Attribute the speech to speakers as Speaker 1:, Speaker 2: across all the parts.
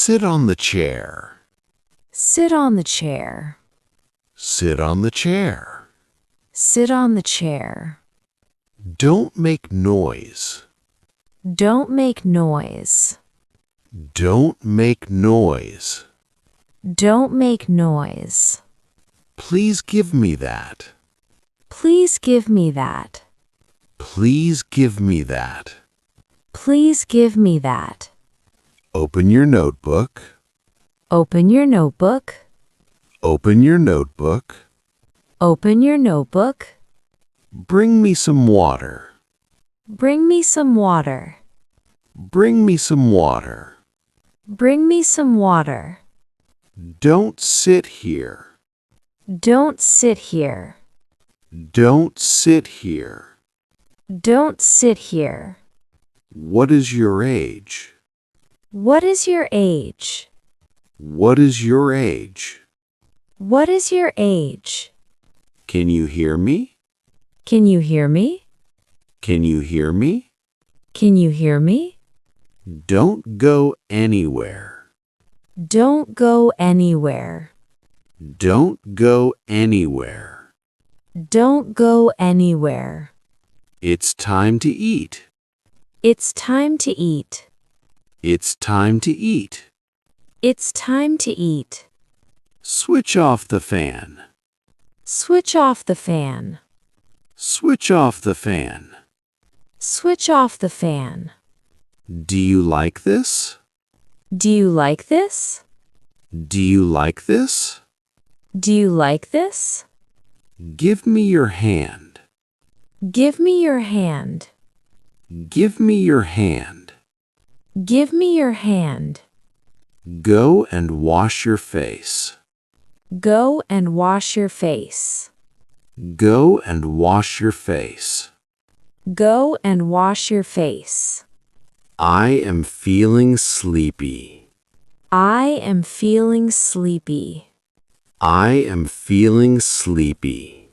Speaker 1: Sit on the chair.
Speaker 2: Sit on the chair.
Speaker 1: Sit on the chair.
Speaker 2: Sit on the chair.
Speaker 1: Don't make noise.
Speaker 2: Don't make noise.
Speaker 1: Don't make noise.
Speaker 2: Don't make noise.
Speaker 1: Please give me that.
Speaker 2: Please give me that.
Speaker 1: Please give me that.
Speaker 2: Please give me that.
Speaker 1: Open your notebook.
Speaker 2: Open your notebook.
Speaker 1: Open your notebook.
Speaker 2: Open your notebook.
Speaker 1: Bring me some water.
Speaker 2: Bring me some water.
Speaker 1: Bring me some water.
Speaker 2: Bring me some water.
Speaker 1: Don't sit here.
Speaker 2: Don't sit here.
Speaker 1: Don't sit here.
Speaker 2: Don't sit here.
Speaker 1: What is your age?
Speaker 2: What is your age?
Speaker 1: What is your age?
Speaker 2: What is your age?
Speaker 1: Can you hear me?
Speaker 2: Can you hear me?
Speaker 1: Can you hear me?
Speaker 2: Can you hear me?
Speaker 1: Don't go anywhere.
Speaker 2: Don't go anywhere.
Speaker 1: Don't go anywhere.
Speaker 2: Don't go anywhere.
Speaker 1: It's time to eat.
Speaker 2: It's time to eat.
Speaker 1: It's time to eat.
Speaker 2: It's time to eat.
Speaker 1: Switch off the fan.
Speaker 2: Switch off the fan.
Speaker 1: Switch off the fan.
Speaker 2: Switch off the fan.
Speaker 1: Do you like this?
Speaker 2: Do you like this?
Speaker 1: Do you like this?
Speaker 2: Do you like this?
Speaker 1: Give me your hand.
Speaker 2: Give me your hand.
Speaker 1: Give me your hand.
Speaker 2: Give me your hand.
Speaker 1: Go and wash your face.
Speaker 2: Go and wash your face.
Speaker 1: Go and wash your face.
Speaker 2: Go and wash your face.
Speaker 1: I am feeling sleepy.
Speaker 2: I am feeling sleepy.
Speaker 1: I am feeling sleepy.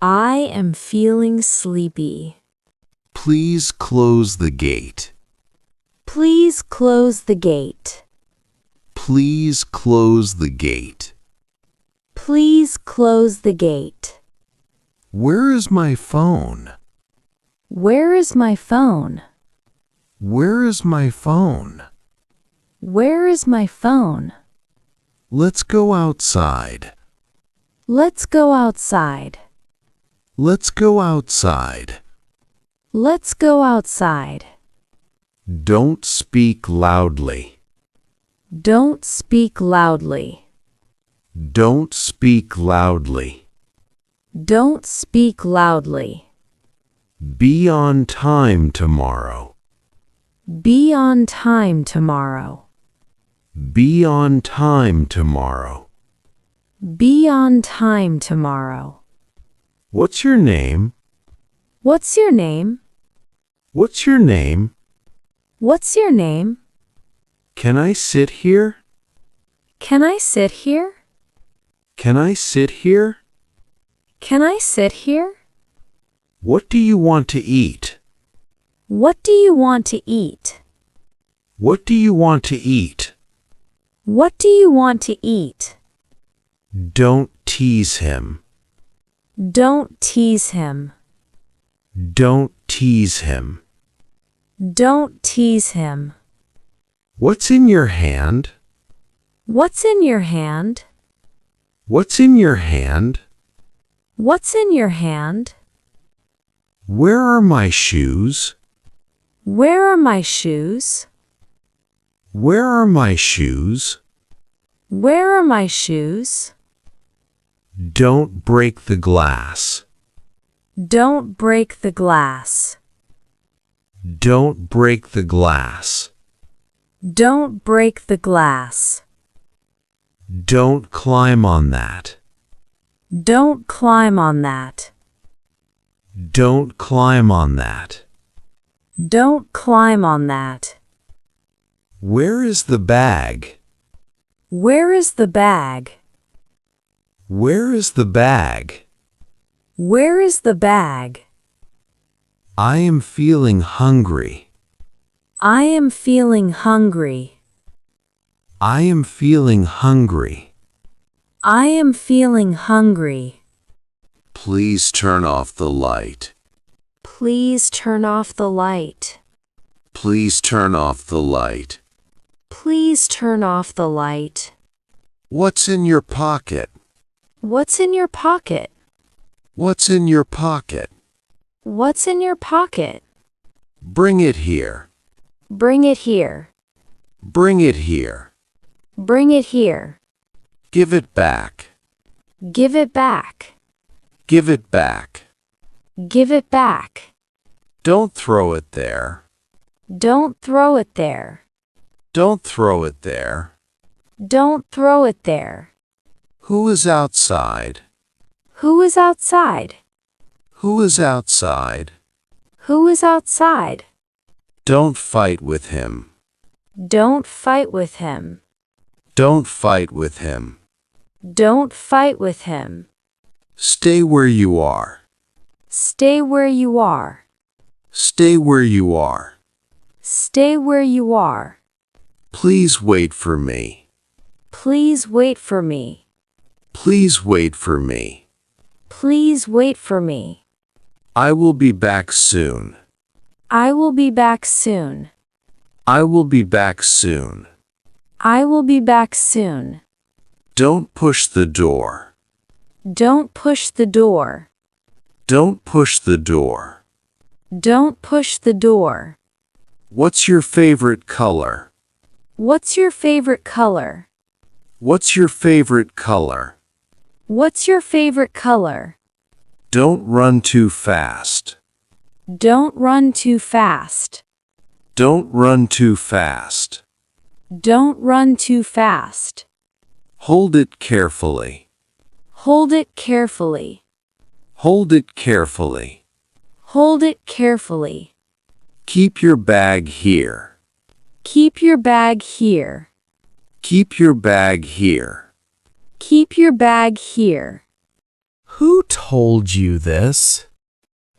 Speaker 2: I am feeling sleepy.
Speaker 1: Please close the gate.
Speaker 2: Please close the gate.
Speaker 1: Please close the gate.
Speaker 2: Please close the gate.
Speaker 1: Where is my phone?
Speaker 2: Where is my phone?
Speaker 1: Where is my phone?
Speaker 2: Where is my phone?
Speaker 1: Let's go outside.
Speaker 2: Let's go outside.
Speaker 1: Let's go outside.
Speaker 2: Let's go outside.
Speaker 1: Don't speak loudly.
Speaker 2: Don't speak loudly.
Speaker 1: Don't speak loudly.
Speaker 2: Don't speak loudly.
Speaker 1: Be on time tomorrow.
Speaker 2: Be on time tomorrow.
Speaker 1: Be on time tomorrow.
Speaker 2: Be on time tomorrow.
Speaker 1: What's your name?
Speaker 2: What's your name?
Speaker 1: What's your name?
Speaker 2: What's your name?
Speaker 1: Can I sit here?
Speaker 2: Can I sit here?
Speaker 1: Can I sit here?
Speaker 2: Can I sit here?
Speaker 1: What do you want to eat?
Speaker 2: What do you want to eat?
Speaker 1: What do you want to eat?
Speaker 2: What do you want to eat?
Speaker 1: Don't tease him.
Speaker 2: Don't tease him.
Speaker 1: Don't tease him.
Speaker 2: Don't tease him.
Speaker 1: What's in your hand?
Speaker 2: What's in your hand?
Speaker 1: What's in your hand?
Speaker 2: What's in your hand?
Speaker 1: Where are my shoes?
Speaker 2: Where are my shoes?
Speaker 1: Where are my shoes?
Speaker 2: Where are my shoes?
Speaker 1: Don't break the glass.
Speaker 2: Don't break the glass.
Speaker 1: Don't break the glass.
Speaker 2: Don't break the glass.
Speaker 1: Don't climb on that.
Speaker 2: Don't climb on that.
Speaker 1: Don't climb on that.
Speaker 2: Don't climb on that.
Speaker 1: Where is the bag?
Speaker 2: Where is the bag?
Speaker 1: Where is the bag?
Speaker 2: Where is the bag?
Speaker 1: I am feeling hungry.
Speaker 2: I am feeling hungry.
Speaker 1: I am feeling hungry.
Speaker 2: I am feeling hungry.
Speaker 1: Please turn off the light.
Speaker 2: Please turn off the light.
Speaker 1: Please turn off the light.
Speaker 2: Please turn off the light.
Speaker 1: What's in your pocket?
Speaker 2: What's in your pocket?
Speaker 1: What's in your pocket?
Speaker 2: What's in your pocket?
Speaker 1: Bring it here.
Speaker 2: Bring it here.
Speaker 1: Bring it here.
Speaker 2: Bring it here.
Speaker 1: Give it back.
Speaker 2: Give it back.
Speaker 1: Give it back.
Speaker 2: Give it back.
Speaker 1: Don't throw it there.
Speaker 2: Don't throw it there.
Speaker 1: Don't throw it there.
Speaker 2: Don't throw it there.
Speaker 1: Who is outside?
Speaker 2: Who is outside?
Speaker 1: Who is outside?
Speaker 2: Who is outside?
Speaker 1: Don't fight with him.
Speaker 2: Don't fight with him.
Speaker 1: Don't fight with him.
Speaker 2: Don't fight with him.
Speaker 1: Stay where you are.
Speaker 2: Stay where you are.
Speaker 1: Stay where you are.
Speaker 2: Stay where you are.
Speaker 1: Please wait for me.
Speaker 2: Please wait for me.
Speaker 1: Please wait for me.
Speaker 2: Please wait for me.
Speaker 1: I will be back soon.
Speaker 2: I will be back soon.
Speaker 1: I will be back soon.
Speaker 2: I will be back soon.
Speaker 1: Don't push the door.
Speaker 2: Don't push the door.
Speaker 1: Don't push the door.
Speaker 2: Don't push the door.
Speaker 1: What's your favorite color?
Speaker 2: What's your favorite color?
Speaker 1: What's your favorite color?
Speaker 2: What's your favorite color?
Speaker 1: Don't run too fast.
Speaker 2: Don't run too fast.
Speaker 1: Don't run too fast.
Speaker 2: Don't run too fast.
Speaker 1: Hold it carefully.
Speaker 2: Hold it carefully.
Speaker 1: Hold it carefully.
Speaker 2: Hold it carefully.
Speaker 1: Keep your bag here.
Speaker 2: Keep your bag here.
Speaker 1: Keep your bag here.
Speaker 2: Keep your bag here.
Speaker 3: Who told you this?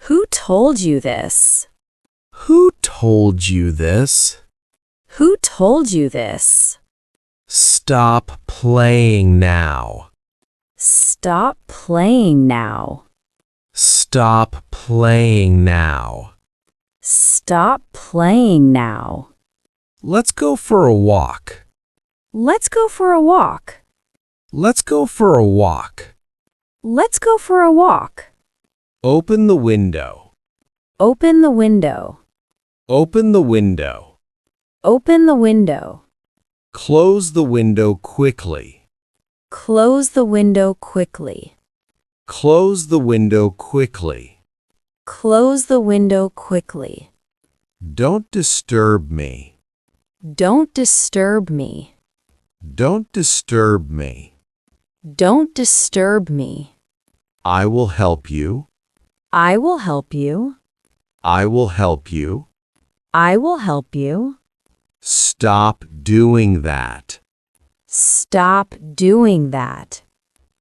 Speaker 2: Who told you this?
Speaker 3: Who told you this?
Speaker 2: Who told you this?
Speaker 3: Stop playing now.
Speaker 2: Stop playing now.
Speaker 3: Stop playing now.
Speaker 2: Stop playing now.
Speaker 3: Let's go for a walk.
Speaker 2: Let's go for a walk.
Speaker 3: Let's go for a walk.
Speaker 2: Let's go for a walk.
Speaker 3: Open the window.
Speaker 2: Open the window.
Speaker 3: Open the window.
Speaker 2: Open the window.
Speaker 3: Close the window quickly.
Speaker 2: Close the window quickly.
Speaker 3: Close the window quickly.
Speaker 2: Close the window quickly.
Speaker 3: Don't disturb me.
Speaker 2: Don't disturb me.
Speaker 3: Don't disturb me.
Speaker 2: Don't disturb me.
Speaker 3: I will help you.
Speaker 2: I will help you.
Speaker 3: I will help you.
Speaker 2: I will help you.
Speaker 3: Stop doing that.
Speaker 2: Stop doing that.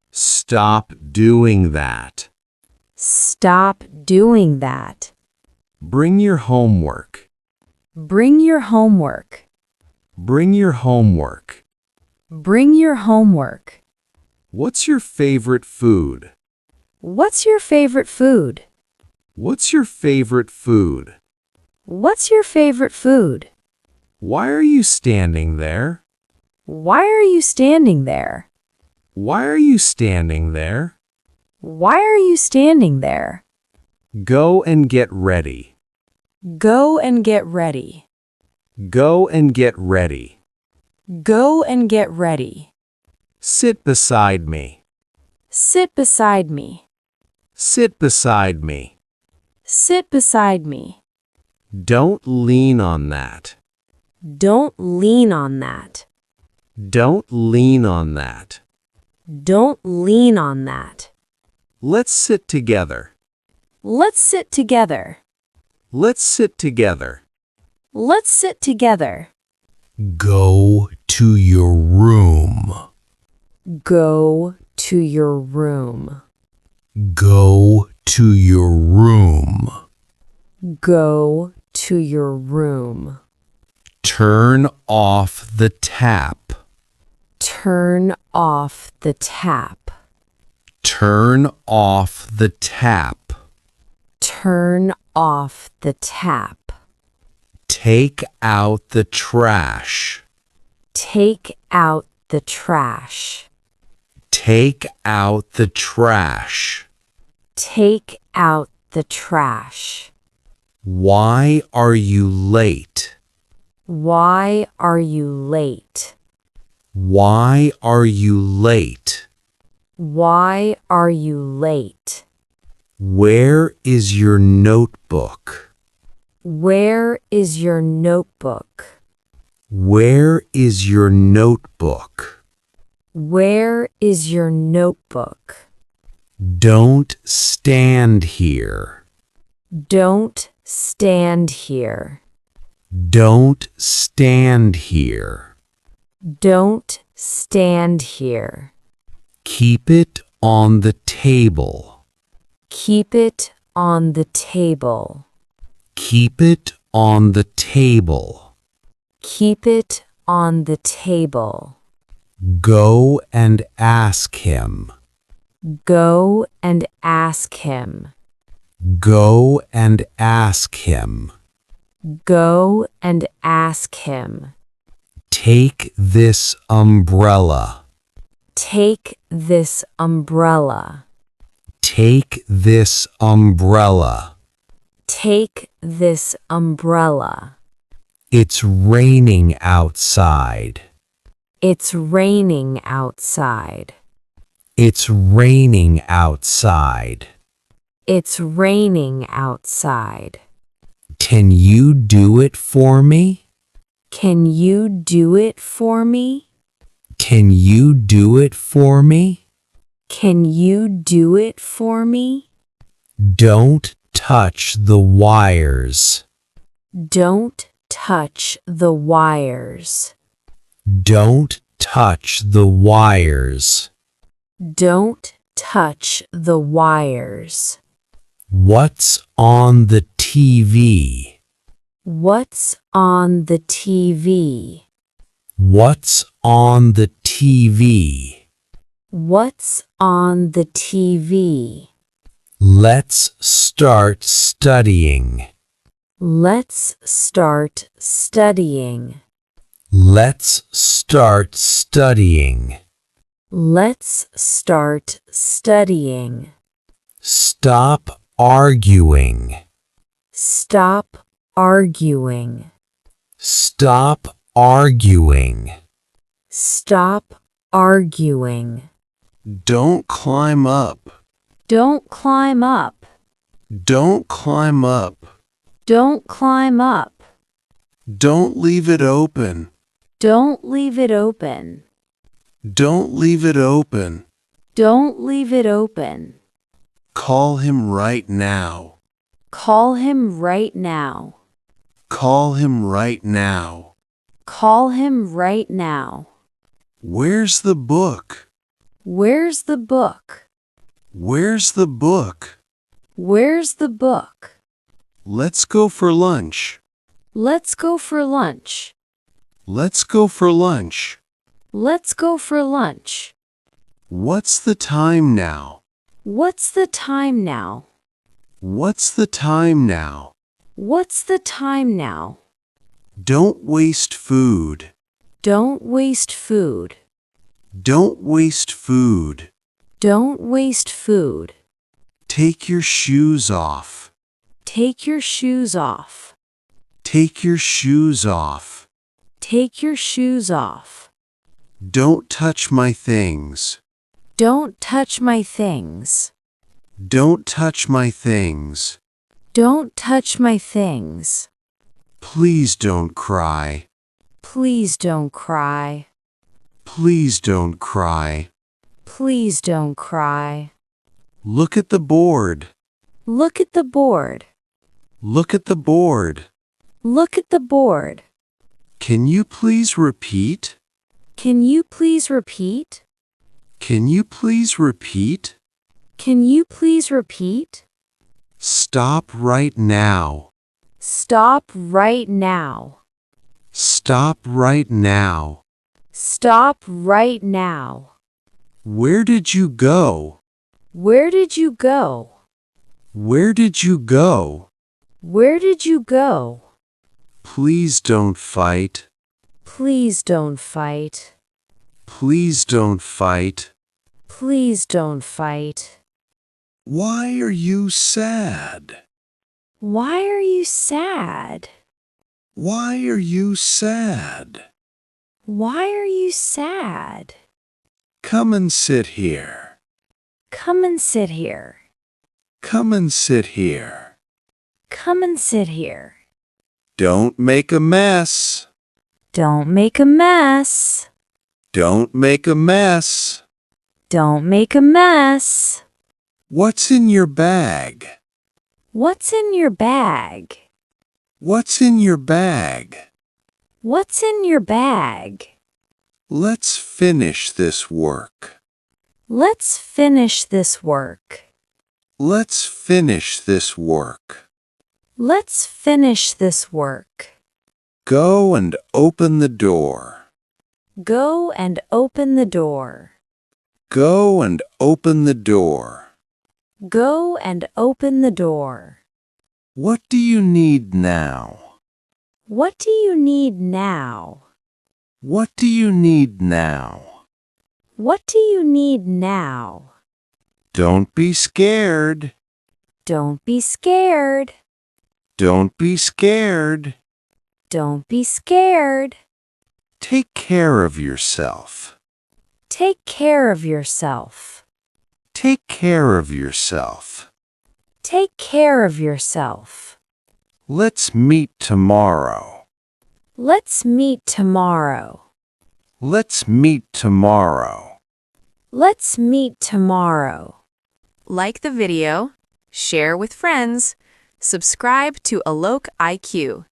Speaker 3: Stop doing that.
Speaker 2: Stop doing that.
Speaker 3: Bring your homework.
Speaker 2: Bring your homework.
Speaker 3: Bring your homework.
Speaker 2: Bring your homework.
Speaker 3: What's your favorite food?
Speaker 2: What's your favorite food?
Speaker 3: What's your favorite food?
Speaker 2: What's your favorite food?
Speaker 3: Why are you standing there?
Speaker 2: Why are you standing there?
Speaker 3: Why are you standing there?
Speaker 2: Why are you standing there?
Speaker 3: Go and get ready.
Speaker 2: Go and get ready.
Speaker 3: Go and get ready.
Speaker 2: Go and get ready.
Speaker 3: Sit beside me.
Speaker 2: Sit beside me.
Speaker 3: Sit beside me.
Speaker 2: Sit beside me.
Speaker 3: Don't lean on that.
Speaker 2: Don't lean on that.
Speaker 3: Don't lean on that.
Speaker 2: Don't lean on that.
Speaker 3: Let's sit together.
Speaker 2: Let's sit together.
Speaker 3: Let's sit together.
Speaker 2: Let's sit together.
Speaker 3: Go to your room.
Speaker 2: Go to your room.
Speaker 3: Go to your room.
Speaker 2: Go to your room.
Speaker 3: Turn off the tap.
Speaker 2: Turn off the tap.
Speaker 3: Turn off the tap.
Speaker 2: Turn off the tap.
Speaker 3: Take out the trash.
Speaker 2: Take out the trash.
Speaker 3: Take out the trash.
Speaker 2: Take out the trash.
Speaker 3: Why are you late?
Speaker 2: Why are you late?
Speaker 3: Why are you late?
Speaker 2: Why are you late?
Speaker 3: Where is your notebook?
Speaker 2: Where is your notebook?
Speaker 3: Where is your notebook?
Speaker 2: Where is your notebook?
Speaker 3: Don't stand here.
Speaker 2: Don't stand here.
Speaker 3: Don't stand here.
Speaker 2: Don't stand here.
Speaker 3: Keep it on the table.
Speaker 2: Keep it on the table.
Speaker 3: Keep it on the table.
Speaker 2: Keep it on the table.
Speaker 3: Go and ask him.
Speaker 2: Go and ask him.
Speaker 3: Go and ask him.
Speaker 2: Go and ask him.
Speaker 3: Take this umbrella.
Speaker 2: Take this umbrella.
Speaker 3: Take this umbrella.
Speaker 2: Take this umbrella.
Speaker 3: It's raining outside.
Speaker 2: It's raining outside.
Speaker 3: It's raining outside.
Speaker 2: It's raining outside.
Speaker 3: Can you do it for me?
Speaker 2: Can you do it for me?
Speaker 3: Can you do it for me?
Speaker 2: Can you do it for me?
Speaker 3: Don't touch the wires.
Speaker 2: Don't touch the wires.
Speaker 3: Don't touch the wires.
Speaker 2: Don't touch the wires.
Speaker 3: What's on the TV?
Speaker 2: What's on the TV?
Speaker 3: What's on the TV?
Speaker 2: What's on the TV?
Speaker 3: Let's start studying.
Speaker 2: Let's start studying.
Speaker 3: Let's start studying.
Speaker 2: Let's start studying.
Speaker 3: Stop arguing.
Speaker 2: Stop arguing.
Speaker 3: Stop arguing.
Speaker 2: Stop arguing.
Speaker 3: Don't climb up.
Speaker 2: Don't climb up.
Speaker 3: Don't climb up.
Speaker 2: Don't climb up.
Speaker 3: Don't leave it open.
Speaker 2: Don't leave it open.
Speaker 3: Don't leave it open.
Speaker 2: Don't leave it open.
Speaker 3: Call him right now.
Speaker 2: Call him right now.
Speaker 3: Call him right now.
Speaker 2: Call him right now.
Speaker 3: Where's the book?
Speaker 2: Where's the book?
Speaker 3: Where's the book?
Speaker 2: Where's the book?
Speaker 3: Let's go for lunch.
Speaker 2: Let's go for lunch.
Speaker 3: Let's go for lunch.
Speaker 2: Let's go for lunch.
Speaker 3: What's the time now?
Speaker 2: What's the time now?
Speaker 3: What's the time now?
Speaker 2: What's the time now?
Speaker 3: Don't waste food.
Speaker 2: Don't waste food.
Speaker 3: Don't waste food.
Speaker 2: Don't waste food.
Speaker 3: Take your shoes off.
Speaker 2: Take your shoes off.
Speaker 3: Take your shoes off.
Speaker 2: Take your shoes off.
Speaker 3: Don't touch my things.
Speaker 2: Don't touch my things.
Speaker 3: Don't touch my things.
Speaker 2: Don't touch my things.
Speaker 3: Please don't cry.
Speaker 2: Please don't cry.
Speaker 3: Please don't cry.
Speaker 2: Please don't cry.
Speaker 3: Look at the board.
Speaker 2: Look at the board.
Speaker 3: Look at the board.
Speaker 2: Look at the board.
Speaker 3: Can you please repeat?
Speaker 2: Can you please repeat?
Speaker 3: Can you please repeat?
Speaker 2: Can you please repeat?
Speaker 3: Stop right now.
Speaker 2: Stop right now.
Speaker 3: Stop right now.
Speaker 2: Stop right now.
Speaker 1: Where did you go?
Speaker 2: Where did you go?
Speaker 1: Where did you go?
Speaker 2: Where did you go?
Speaker 1: Please don't fight.
Speaker 2: Please don't fight.
Speaker 1: Please don't fight.
Speaker 2: Please don't fight.
Speaker 1: Why are you sad?
Speaker 2: Why are you sad?
Speaker 1: Why are you sad?
Speaker 2: Why are you sad?
Speaker 1: Come and sit here.
Speaker 2: Come and sit here.
Speaker 1: Come and sit here.
Speaker 2: Come and sit here.
Speaker 1: Don't make a mess.
Speaker 2: Don't make a mess.
Speaker 1: Don't make a mess.
Speaker 2: Don't make a mess.
Speaker 1: What's in your bag?
Speaker 2: What's in your bag?
Speaker 1: What's in your bag?
Speaker 2: What's in your bag?
Speaker 1: Let's finish this work.
Speaker 2: Let's finish this work.
Speaker 1: Let's finish this work.
Speaker 2: Let's finish this work.
Speaker 1: Go and open the door.
Speaker 2: Go and open the door.
Speaker 1: Go and open the door.
Speaker 2: Go and open the door.
Speaker 1: What do you need now?
Speaker 2: What do you need now?
Speaker 1: What do you need now?
Speaker 2: What do you need now?
Speaker 1: Don't be scared.
Speaker 2: Don't be scared.
Speaker 1: Don't be scared.
Speaker 2: Don't be scared.
Speaker 1: Take care of yourself.
Speaker 2: Take care of yourself.
Speaker 1: Take care of yourself.
Speaker 2: Take care of yourself.
Speaker 1: Let's meet tomorrow.
Speaker 2: Let's meet tomorrow.
Speaker 1: Let's meet tomorrow.
Speaker 2: Let's meet tomorrow.
Speaker 4: Like the video, share with friends, subscribe to AlokiQ.